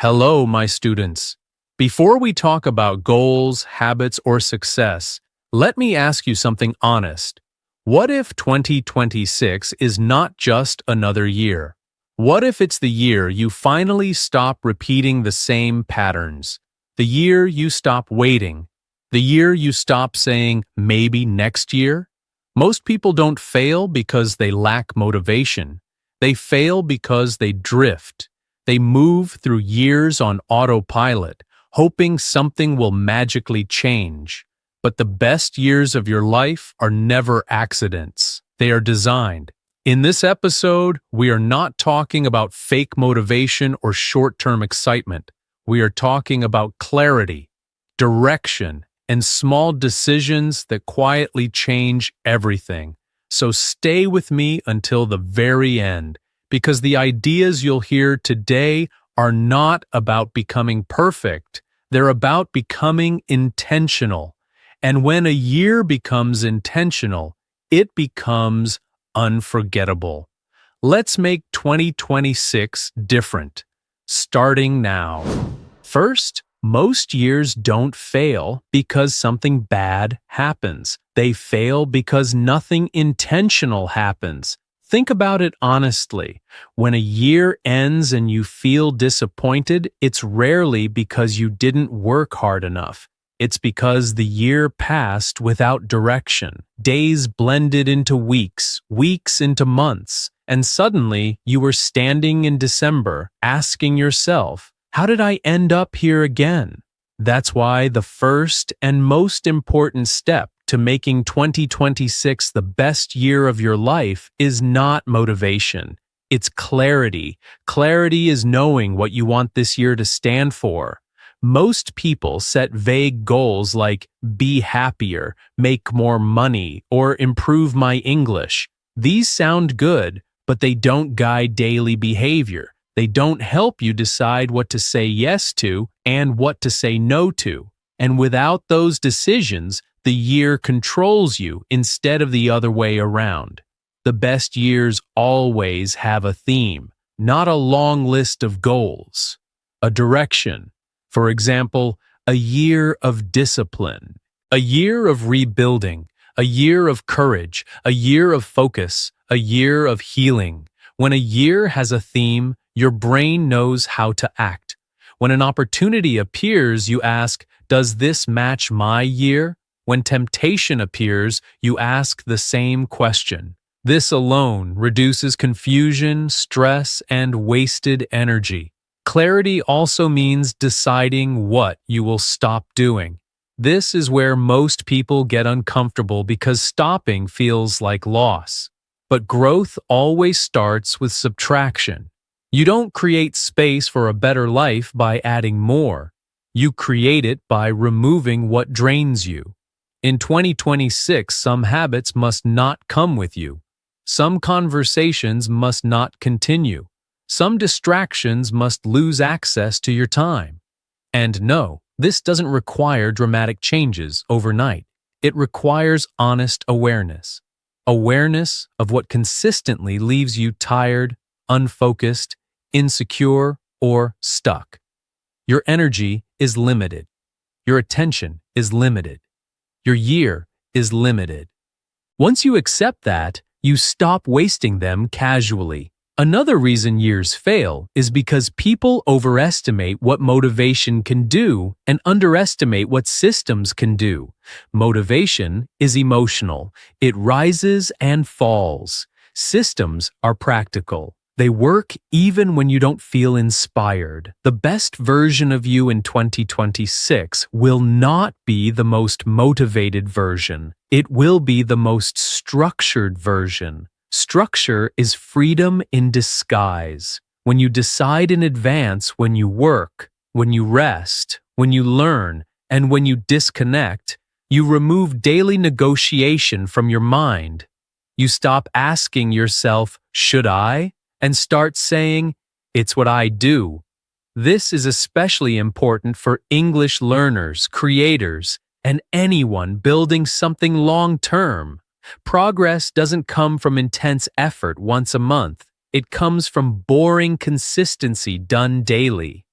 Hello, my students. Before we talk about goals, habits, or success, let me ask you something honest. What if 2026 is not just another year? What if it's the year you finally stop repeating the same patterns? The year you stop waiting? The year you stop saying, maybe next year? Most people don't fail because they lack motivation. They fail because they drift. They move through years on autopilot, hoping something will magically change. But the best years of your life are never accidents. They are designed. In this episode, we are not talking about fake motivation or short-term excitement. We are talking about clarity, direction, and small decisions that quietly change everything. So stay with me until the very end, because the ideas you'll hear today are not about becoming perfect. They're about becoming intentional. And when a year becomes intentional, it becomes unforgettable. Let's make 2026 different, starting now. First, most years don't fail because something bad happens. They fail because nothing intentional happens. Think about it honestly. When a year ends and you feel disappointed, it's rarely because you didn't work hard enough. It's because the year passed without direction. Days blended into weeks, weeks into months, and suddenly you were standing in December asking yourself, how did I end up here again? That's why the first and most important step to making 2026 the best year of your life is not motivation. It's clarity. Clarity is knowing what you want this year to stand for. Most people set vague goals like be happier, make more money, or improve my English. These sound good, but they don't guide daily behavior. They don't help you decide what to say yes to and what to say no to. And without those decisions, the year controls you instead of the other way around. The best years always have a theme, not a long list of goals. A direction. For example, a year of discipline, a year of rebuilding, a year of courage, a year of focus, a year of healing. When a year has a theme, your brain knows how to act. When an opportunity appears, you ask, does this match my year? When temptation appears, you ask the same question. This alone reduces confusion, stress, and wasted energy. Clarity also means deciding what you will stop doing. This is where most people get uncomfortable because stopping feels like loss. But growth always starts with subtraction. You don't create space for a better life by adding more. You create it by removing what drains you. In 2026, some habits must not come with you. Some conversations must not continue. Some distractions must lose access to your time. And no, this doesn't require dramatic changes overnight. It requires honest awareness. Awareness of what consistently leaves you tired, unfocused, insecure, or stuck. Your energy is limited. Your attention is limited. Your year is limited. Once you accept that, you stop wasting them casually. Another reason years fail is because people overestimate what motivation can do and underestimate what systems can do. Motivation is emotional. It rises and falls. Systems are practical. They work even when you don't feel inspired. The best version of you in 2026 will not be the most motivated version. It will be the most structured version. Structure is freedom in disguise. When you decide in advance when you work, when you rest, when you learn, and when you disconnect, you remove daily negotiation from your mind. You stop asking yourself, should I? And start saying, it's what I do. This is especially important for English learners, creators, and anyone building something long-term. Progress doesn't come from intense effort once a month. It comes from boring consistency done daily.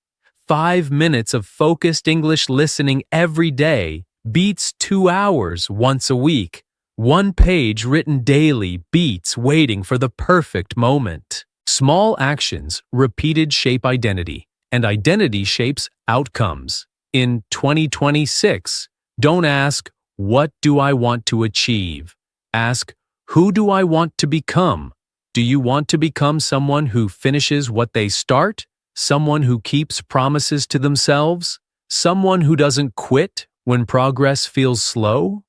5 minutes of focused English listening every day beats 2 hours once a week. 1 page written daily beats waiting for the perfect moment. Small actions repeated shape identity, and identity shapes outcomes. In 2026, don't ask, "What do I want to achieve?" Ask, "Who do I want to become?" Do you want to become someone who finishes what they start? Someone who keeps promises to themselves? Someone who doesn't quit when progress feels slow?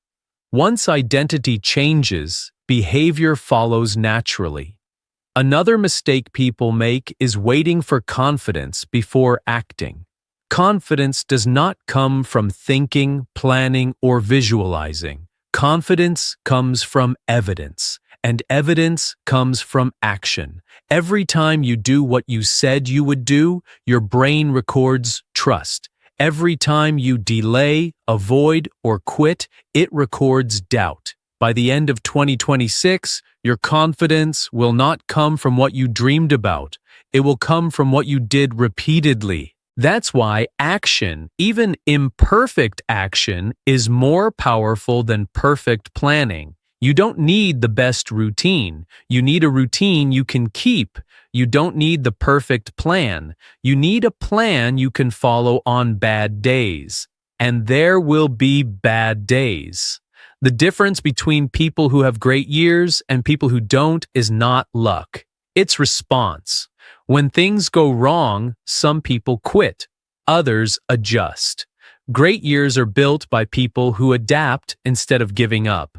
Once identity changes, behavior follows naturally. Another mistake people make is waiting for confidence before acting. Confidence does not come from thinking, planning, or visualizing. Confidence comes from evidence, and evidence comes from action. Every time you do what you said you would do, your brain records trust. Every time you delay, avoid, or quit, it records doubt. By the end of 2026, your confidence will not come from what you dreamed about. It will come from what you did repeatedly. That's why action, even imperfect action, is more powerful than perfect planning. You don't need the best routine. You need a routine you can keep. You don't need the perfect plan. You need a plan you can follow on bad days. And there will be bad days. The difference between people who have great years and people who don't is not luck. It's response. When things go wrong, some people quit. Others adjust. Great years are built by people who adapt instead of giving up.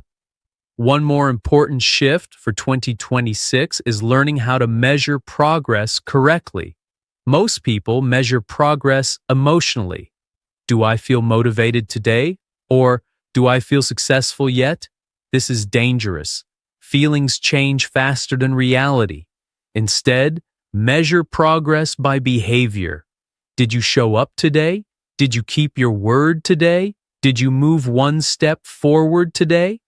One more important shift for 2026 is learning how to measure progress correctly. Most people measure progress emotionally. Do I feel motivated today? Or do I feel successful yet? This is dangerous. Feelings change faster than reality. Instead, measure progress by behavior. Did you show up today? Did you keep your word today? Did you move one step forward today?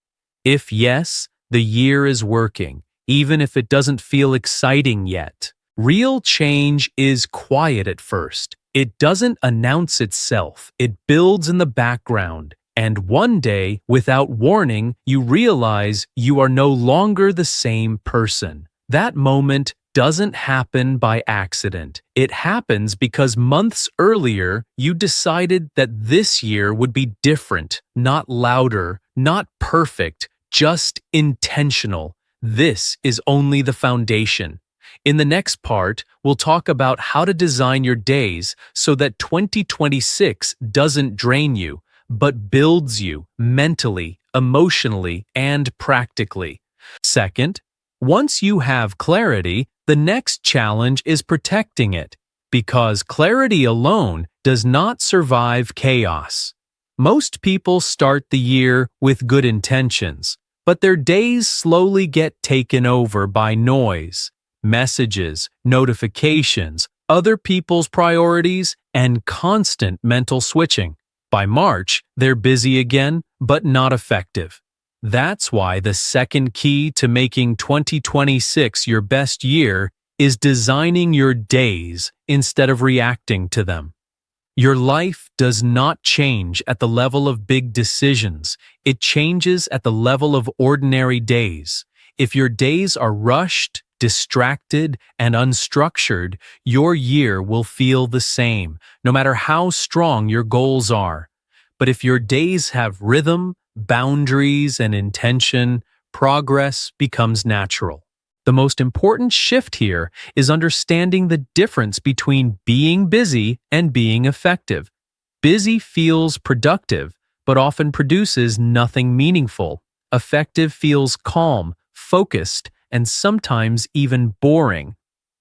If yes, the year is working, even if it doesn't feel exciting yet. Real change is quiet at first. It doesn't announce itself. It builds in the background. And one day, without warning, you realize you are no longer the same person. That moment doesn't happen by accident. It happens because months earlier, you decided that this year would be different, not louder, not perfect, just intentional. This is only the foundation. In the next part, we'll talk about how to design your days so that 2026 doesn't drain you, but builds you mentally, emotionally, and practically. Second, once you have clarity, the next challenge is protecting it, because clarity alone does not survive chaos. Most people start the year with good intentions, but their days slowly get taken over by noise, messages, notifications, other people's priorities, and constant mental switching. By March, they're busy again, but not effective. That's why the second key to making 2026 your best year is designing your days instead of reacting to them. Your life does not change at the level of big decisions. It changes at the level of ordinary days. If your days are rushed, distracted, and unstructured, your year will feel the same, no matter how strong your goals are. But if your days have rhythm, boundaries, and intention, progress becomes natural. The most important shift here is understanding the difference between being busy and being effective. Busy feels productive, but often produces nothing meaningful. Effective feels calm, focused, and sometimes even boring,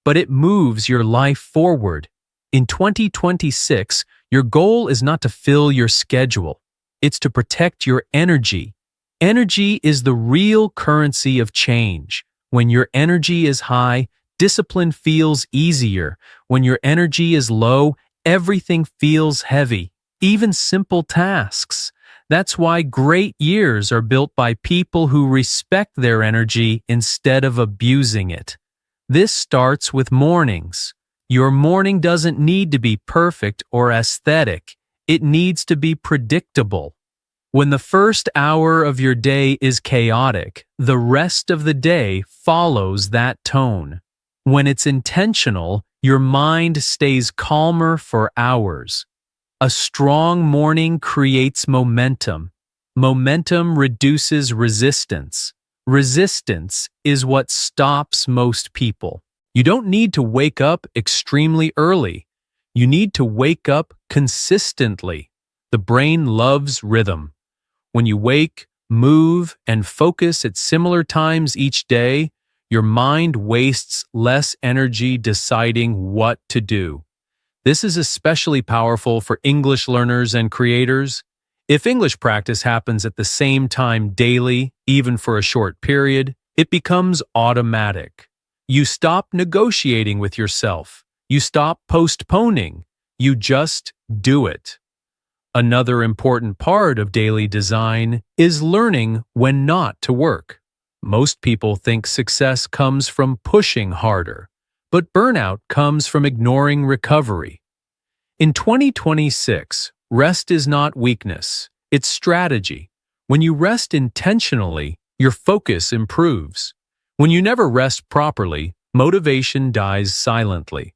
but it moves your life forward. In 2026, your goal is not to fill your schedule. It's to protect your energy. Energy is the real currency of change. When your energy is high, discipline feels easier. When your energy is low, everything feels heavy, even simple tasks. That's why great years are built by people who respect their energy instead of abusing it. This starts with mornings. Your morning doesn't need to be perfect or aesthetic. It needs to be predictable. When the first hour of your day is chaotic, the rest of the day follows that tone. When it's intentional, your mind stays calmer for hours. A strong morning creates momentum. Momentum reduces resistance. Resistance is what stops most people. You don't need to wake up extremely early. You need to wake up consistently. The brain loves rhythm. When you wake, move, and focus at similar times each day, your mind wastes less energy deciding what to do. This is especially powerful for English learners and creators. If English practice happens at the same time daily, even for a short period, it becomes automatic. You stop negotiating with yourself. You stop postponing. You just do it. Another important part of daily design is learning when not to work. Most people think success comes from pushing harder, but burnout comes from ignoring recovery. In 2026, rest is not weakness, it's strategy. When you rest intentionally, your focus improves. When you never rest properly, motivation dies silently.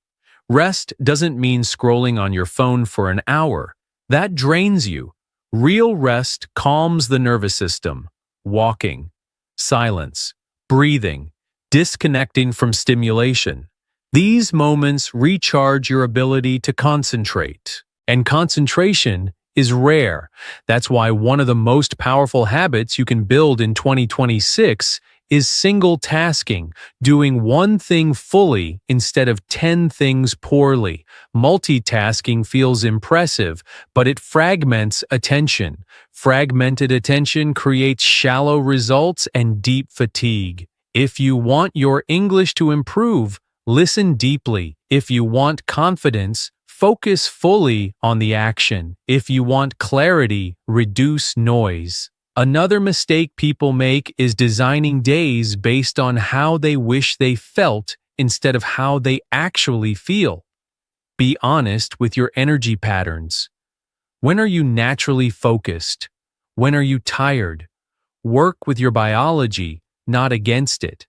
Rest doesn't mean scrolling on your phone for an hour. That drains you. Real rest calms the nervous system. Walking, silence, breathing, disconnecting from stimulation. These moments recharge your ability to concentrate. And concentration is rare. That's why one of the most powerful habits you can build in 2026 is single tasking, doing one thing fully instead of 10 things poorly. Multitasking feels impressive, but it fragments attention. Fragmented attention creates shallow results and deep fatigue. If you want your English to improve, listen deeply. If you want confidence, focus fully on the action. If you want clarity, reduce noise. Another mistake people make is designing days based on how they wish they felt instead of how they actually feel. Be honest with your energy patterns. When are you naturally focused? When are you tired? Work with your biology, not against it.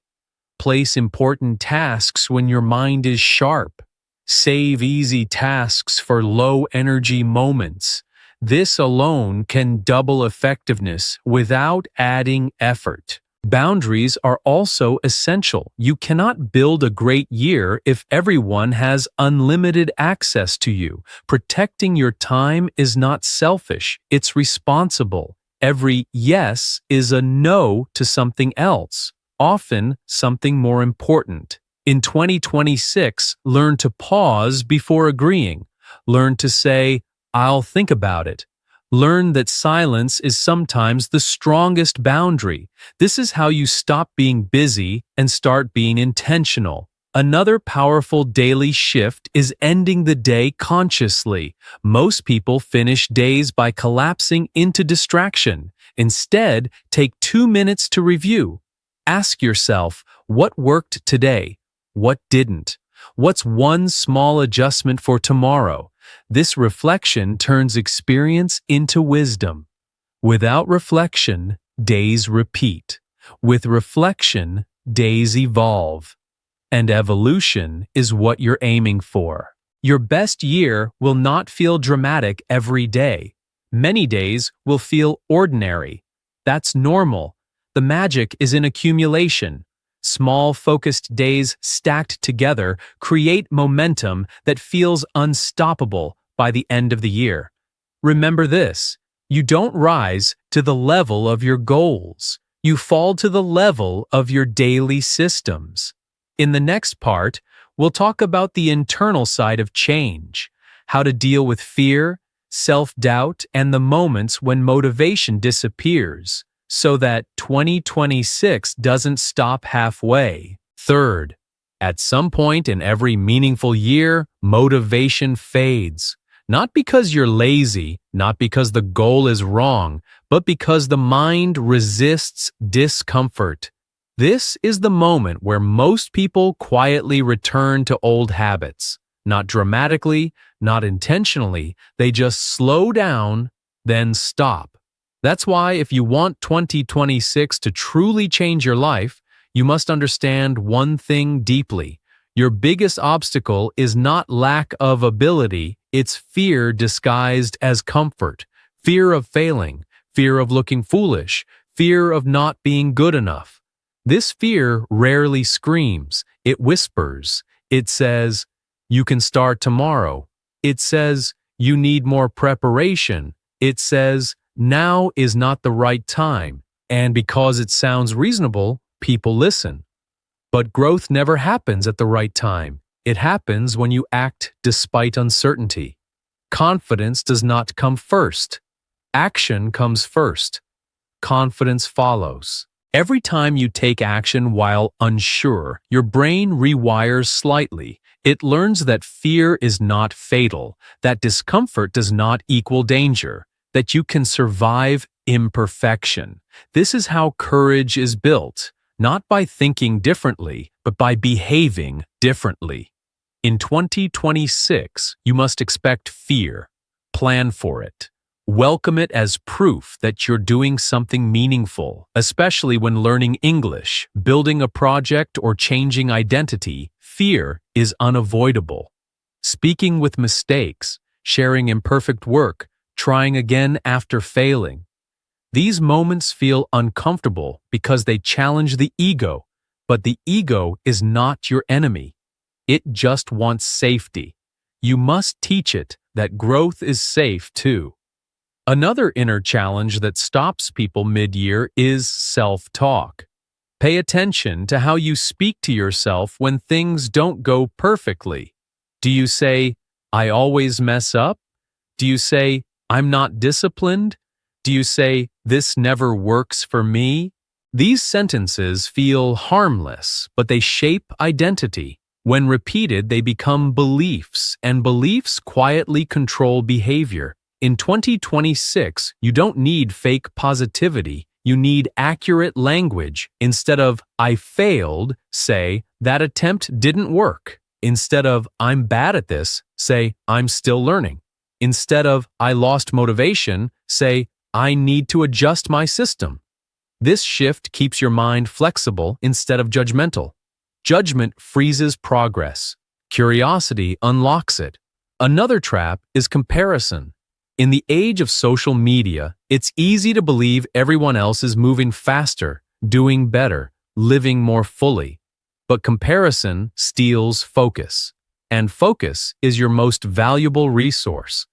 Place important tasks when your mind is sharp. Save easy tasks for low-energy moments. This alone can double effectiveness without adding effort. Boundaries are also essential. You cannot build a great year if everyone has unlimited access to you. Protecting your time is not selfish, it's responsible. Every yes is a no to something else, often something more important. In 2026, learn to pause before agreeing. Learn to say, "I'll think about it." Learn that silence is sometimes the strongest boundary. This is how you stop being busy and start being intentional. Another powerful daily shift is ending the day consciously. Most people finish days by collapsing into distraction. Instead, take 2 minutes to review. Ask yourself, what worked today? What didn't? What's one small adjustment for tomorrow? This reflection turns experience into wisdom. Without reflection, days repeat. With reflection, days evolve. And evolution is what you're aiming for. Your best year will not feel dramatic every day. Many days will feel ordinary. That's normal. The magic is in accumulation. Small, focused days stacked together create momentum that feels unstoppable by the end of the year. Remember this: you don't rise to the level of your goals. You fall to the level of your daily systems. In the next part, we'll talk about the internal side of change, how to deal with fear, self-doubt, and the moments when motivation disappears, so that 2026 doesn't stop halfway. Third, at some point in every meaningful year, motivation fades. Not because you're lazy, not because the goal is wrong, but because the mind resists discomfort. This is the moment where most people quietly return to old habits. not dramatically, not intentionally. They just slow down, then stop. That's why if you want 2026 to truly change your life, you must understand one thing deeply. Your biggest obstacle is not lack of ability, it's fear disguised as comfort. Fear of failing, fear of looking foolish, fear of not being good enough. This fear rarely screams, it whispers. It says, "You can start tomorrow." It says, "You need more preparation." It says, "Now is not the right time." And because it sounds reasonable, people listen. But growth never happens at the right time. It happens when you act despite uncertainty. Confidence does not come first. Action comes first. Confidence follows. Every time you take action while unsure, your brain rewires slightly. It learns that fear is not fatal, that discomfort does not equal danger, that you can survive imperfection. This is how courage is built, not by thinking differently, but by behaving differently. In 2026, you must expect fear. Plan for it. Welcome it as proof that you're doing something meaningful, especially when learning English, building a project, or changing identity. Fear is unavoidable. Speaking with mistakes, sharing imperfect work, trying again after failing. These moments feel uncomfortable because they challenge the ego, but the ego is not your enemy. It just wants safety. You must teach it that growth is safe too. Another inner challenge that stops people mid-year is self-talk. Pay attention to how you speak to yourself when things don't go perfectly. Do you say, "I always mess up"? Do you say, "I'm not disciplined"? Do you say, "This never works for me"? These sentences feel harmless, but they shape identity. When repeated, they become beliefs, and beliefs quietly control behavior. In 2026, you don't need fake positivity. You need accurate language. Instead of "I failed," say "That attempt didn't work." Instead of "I'm bad at this," say "I'm still learning." Instead of "I lost motivation," say "I need to adjust my system." This shift keeps your mind flexible instead of judgmental. Judgment freezes progress. Curiosity unlocks it. Another trap is comparison. In the age of social media, it's easy to believe everyone else is moving faster, doing better, living more fully. But comparison steals focus, and focus is your most valuable resource.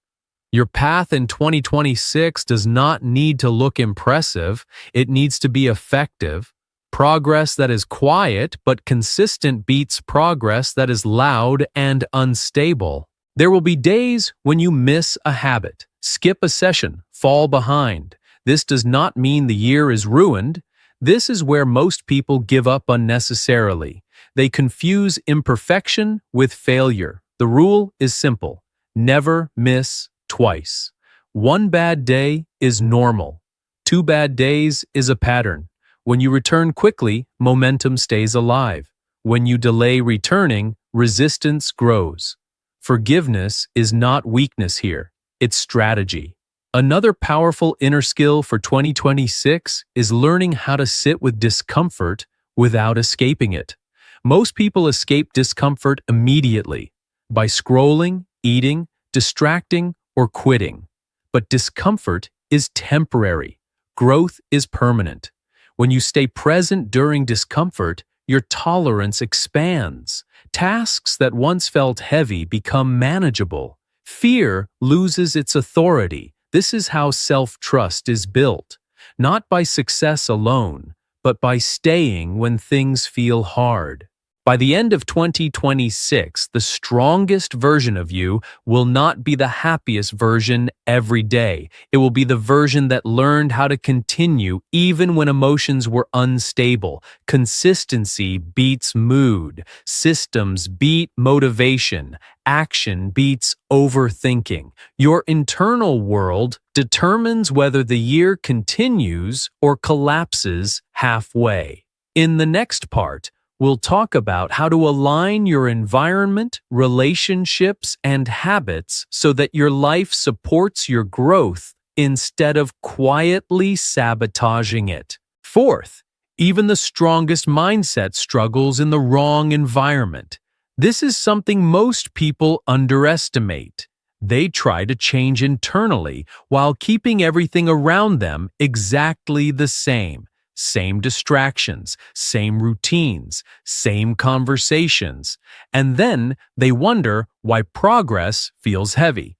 Your path in 2026 does not need to look impressive, it needs to be effective. Progress that is quiet but consistent beats progress that is loud and unstable. There will be days when you miss a habit, skip a session, fall behind. This does not mean the year is ruined. This is where most people give up unnecessarily. They confuse imperfection with failure. The rule is simple: never miss twice. One bad day is normal. 2 bad days is a pattern. When you return quickly, momentum stays alive. When you delay returning, resistance grows. Forgiveness is not weakness here, it's strategy. Another powerful inner skill for 2026 is learning how to sit with discomfort without escaping it. Most people escape discomfort immediately by scrolling, eating, distracting, or quitting. But discomfort is temporary. Growth is permanent. When you stay present during discomfort, your tolerance expands. Tasks that once felt heavy become manageable. Fear loses its authority. This is how self-trust is built, not by success alone, but by staying when things feel hard. By the end of 2026, the strongest version of you will not be the happiest version every day. It will be the version that learned how to continue even when emotions were unstable. Consistency beats mood. Systems beat motivation. Action beats overthinking. Your internal world determines whether the year continues or collapses halfway. In the next part, we'll talk about how to align your environment, relationships, and habits so that your life supports your growth instead of quietly sabotaging it. Fourth, even the strongest mindset struggles in the wrong environment. This is something most people underestimate. They try to change internally while keeping everything around them exactly the same. Same distractions, same routines, same conversations, and then they wonder why progress feels heavy.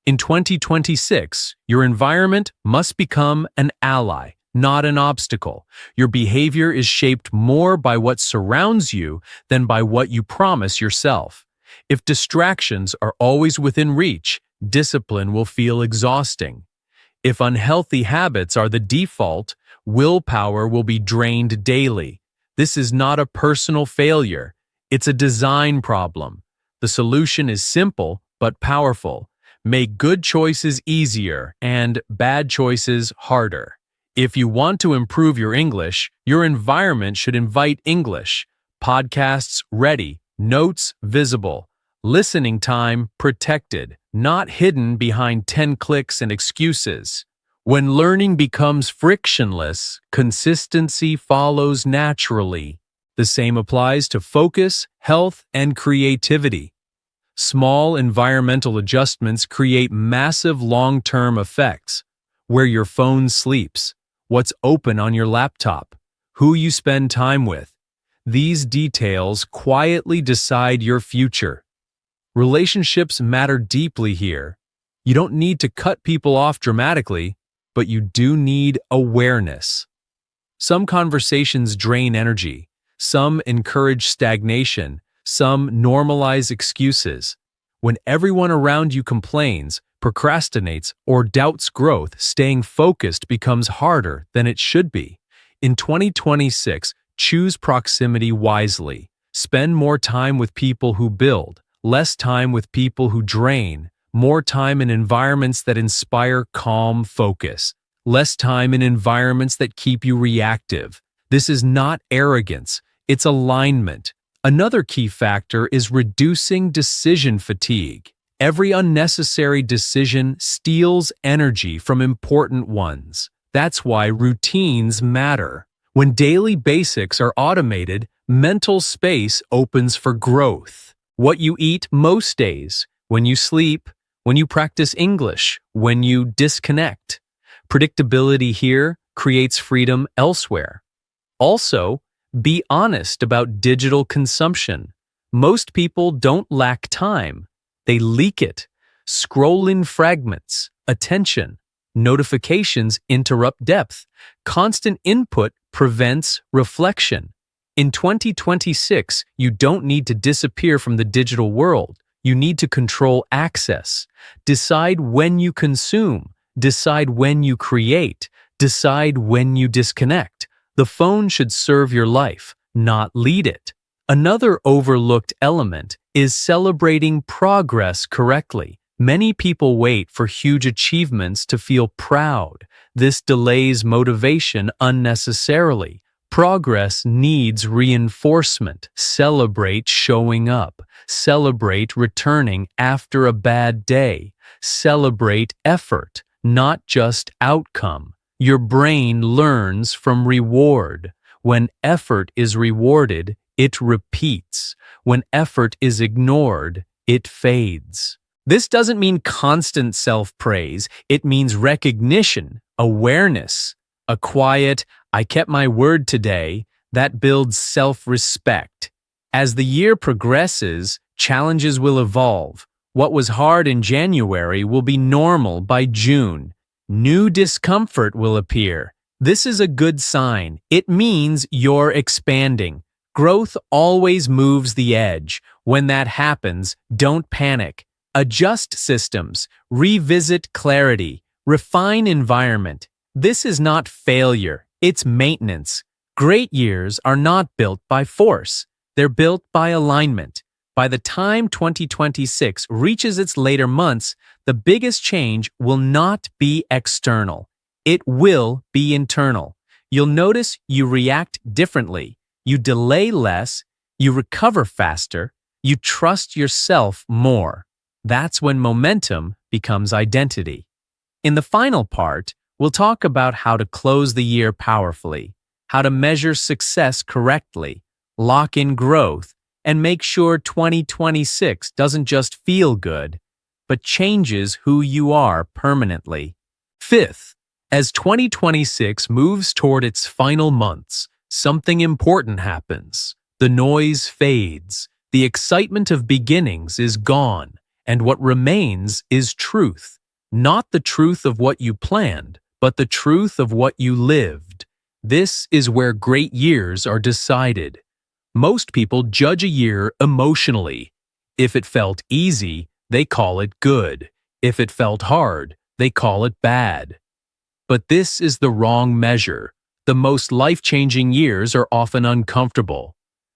In 2026, your environment must become an ally, not an obstacle. Your behavior is shaped more by what surrounds you than by what you promise yourself. If distractions are always within reach, discipline will feel exhausting. If unhealthy habits are the default, willpower will be drained daily. This is not a personal failure. It's a design problem. The solution is simple but powerful. Make good choices easier and bad choices harder. If you want to improve your English, your environment should invite English. Podcasts ready, notes visible, listening time protected, not hidden behind 10 clicks and excuses. When learning becomes frictionless, consistency follows naturally. The same applies to focus, health, and creativity. Small environmental adjustments create massive long-term effects. Where your phone sleeps, what's open on your laptop, who you spend time with. These details quietly decide your future. Relationships matter deeply here. You don't need to cut people off dramatically, but you do need awareness. Some conversations drain energy, some encourage stagnation, some normalize excuses. When everyone around you complains, procrastinates, or doubts growth, staying focused becomes harder than it should be. In 2026, choose proximity wisely. Spend more time with people who build, less time with people who drain, more time in environments that inspire calm focus, less time in environments that keep you reactive. This is not arrogance, it's alignment. Another key factor is reducing decision fatigue. Every unnecessary decision steals energy from important ones. That's why routines matter. When daily basics are automated, mental space opens for growth. What you eat most days, when you sleep, when you practice English, when you disconnect. Predictability here creates freedom elsewhere. Also, be honest about digital consumption. Most people don't lack time. They leak it. Scroll in fragments, attention. Notifications interrupt depth. Constant input prevents reflection. In 2026, you don't need to disappear from the digital world. You need to control access. Decide when you consume. Decide when you create. Decide when you disconnect. The phone should serve your life, not lead it. Another overlooked element is celebrating progress correctly. Many people wait for huge achievements to feel proud. This delays motivation unnecessarily. Progress needs reinforcement. Celebrate showing up. Celebrate returning after a bad day. Celebrate effort, not just outcome. Your brain learns from reward. When effort is rewarded, it repeats. When effort is ignored, it fades. This doesn't mean constant self-praise. It means recognition, awareness. A quiet, "I kept my word today," that builds self-respect. As the year progresses, challenges will evolve. What was hard in January will be normal by June. New discomfort will appear. This is a good sign. It means you're expanding. Growth always moves the edge. When that happens, don't panic. Adjust systems, revisit clarity, refine environment. This is not failure, it's maintenance. Great years are not built by force. They're built by alignment. By the time 2026 reaches its later months, the biggest change will not be external. It will be internal. You'll notice you react differently. you delay less, you recover faster, you trust yourself more. That's when momentum becomes identity. In the final part, we'll talk about how to close the year powerfully, how to measure success correctly, lock in growth, and make sure 2026 doesn't just feel good, but changes who you are permanently. Fifth, as 2026 moves toward its final months, something important happens. The noise fades, the excitement of beginnings is gone, and what remains is truth. Not the truth of what you planned, but the truth of what you lived. This is where great years are decided. Most people judge a year emotionally. If it felt easy, they call it good. If it felt hard, they call it bad. But this is the wrong measure. The most life-changing years are often uncomfortable.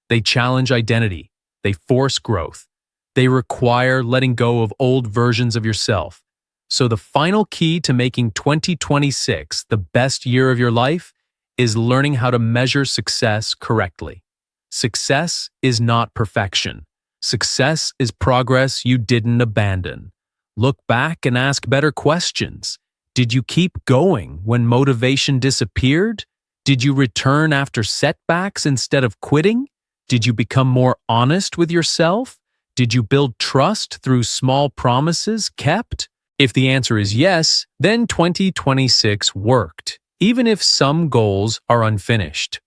They challenge identity. They force growth. They require letting go of old versions of yourself. So the final key to making 2026 the best year of your life is learning how to measure success correctly. Success is not perfection. Success is progress you didn't abandon. Look back and ask better questions. Did you keep going when motivation disappeared? Did you return after setbacks instead of quitting? Did you become more honest with yourself? Did you build trust through small promises kept? If the answer is yes, then 2026 worked, even if some goals are unfinished.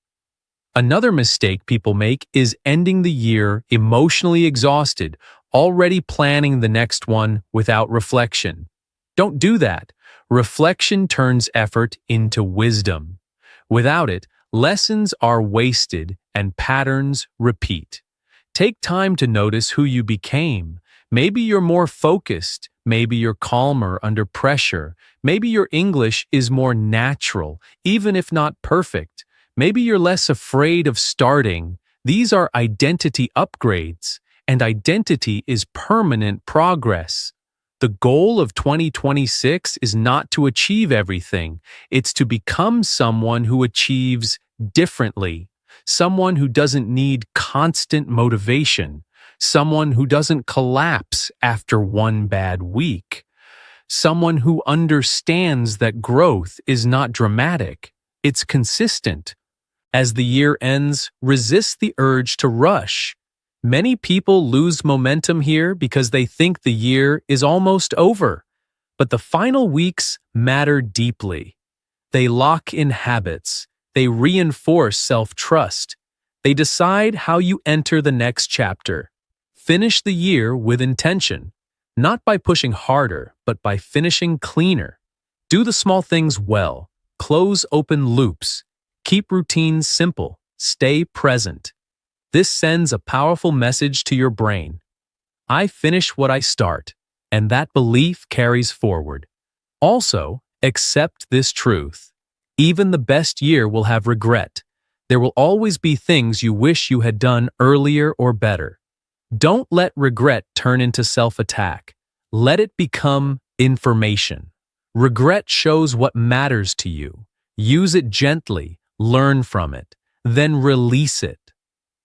Another mistake people make is ending the year emotionally exhausted, already planning the next one without reflection. Don't do that. Reflection turns effort into wisdom. Without it, lessons are wasted and patterns repeat. Take time to notice who you became. Maybe you're more focused. Maybe you're calmer under pressure. Maybe your English is more natural, even if not perfect. Maybe you're less afraid of starting. These are identity upgrades, and identity is permanent progress. The goal of 2026 is not to achieve everything. It's to become someone who achieves differently, someone who doesn't need constant motivation, someone who doesn't collapse after one bad week, someone who understands that growth is not dramatic, it's consistent. As the year ends, resist the urge to rush. Many people lose momentum here because they think the year is almost over. But the final weeks matter deeply. They lock in habits. They reinforce self-trust. They decide how you enter the next chapter. Finish the year with intention, not by pushing harder, but by finishing cleaner. Do the small things well. Close open loops. Keep routines simple. Stay present. This sends a powerful message to your brain. I finish what I start, and that belief carries forward. Also, accept this truth. Even the best year will have regret. There will always be things you wish you had done earlier or better. Don't let regret turn into self-attack. Let it become information. Regret shows what matters to you. Use it gently. Learn from it, then release it.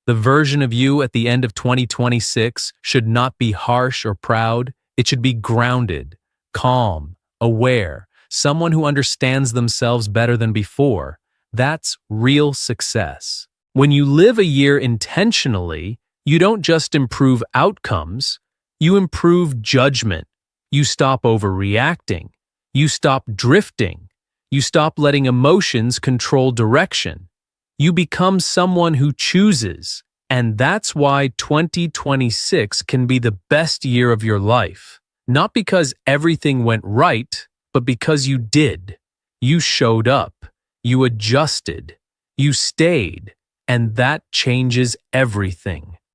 The version of you at the end of 2026 should not be harsh or proud. It should be grounded, calm, aware, someone who understands themselves better than before. That's real success. When you live a year intentionally, you don't just improve outcomes, you improve judgment. You stop overreacting. You stop drifting. You stop letting emotions control direction. You become someone who chooses, and that's why 2026 can be the best year of your life. Not because everything went right, but because you did. You showed up. You adjusted. You stayed. And that changes everything.